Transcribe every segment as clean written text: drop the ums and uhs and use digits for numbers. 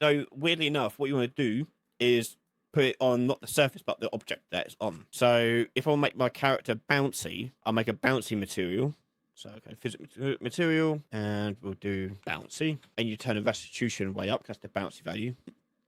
So weirdly enough, what you want to do is put it on not the surface but the object that it's on. So if I make my character bouncy, I'll make a bouncy material. So okay, physics material, and we'll do bouncy, and you turn the restitution way up. That's the bouncy value,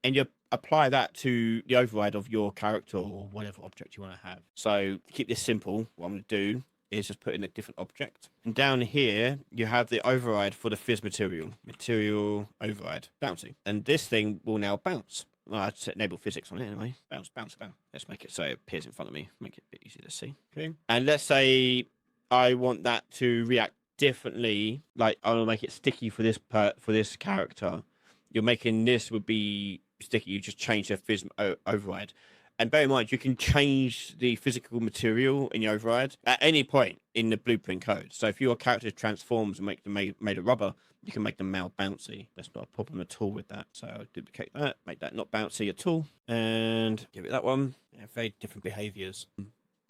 and you apply that to the override of your character or whatever object you want to have. So to keep this simple, what I'm going to do is just put in a different object. And down here, you have the override for the phys material. Material override, bouncy. And this thing will now bounce. Well, I'd set enable physics on it anyway. Bounce, bounce, bounce. Let's make it so it appears in front of me. Make it a bit easier to see. Okay. And let's say I want that to react differently. Like I want to make it sticky for this character. You're making this would be sticky. You just change the phys override. And bear in mind, you can change the physical material in your override at any point in the blueprint code. So if your character transforms and make them made of rubber, you can make them now bouncy. That's not a problem at all with that. So I'll duplicate that, make that not bouncy at all, and give it that one. Yeah, very different behaviors,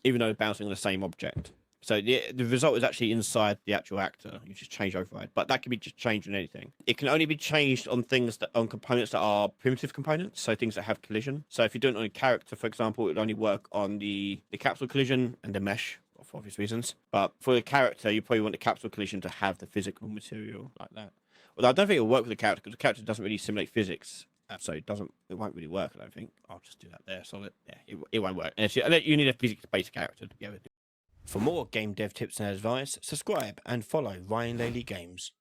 even though bouncing on the same object. So the result is actually inside the actual actor. You just change override, but that can be just changed on anything. It can only be changed on things that on components that are primitive components, so things that have collision. So if you're doing it on a character, for example, it would only work on the capsule collision and the mesh for obvious reasons. But for the character, you probably want the capsule collision to have the physical material like that. Although I don't think it'll work with the character because the character doesn't really simulate physics. So it won't really work. I don't think. I'll just do that there. Solid. Yeah, it won't work. And you need a physics-based character to be able to do. For more game dev tips and advice, subscribe and follow Ryan Laley Games.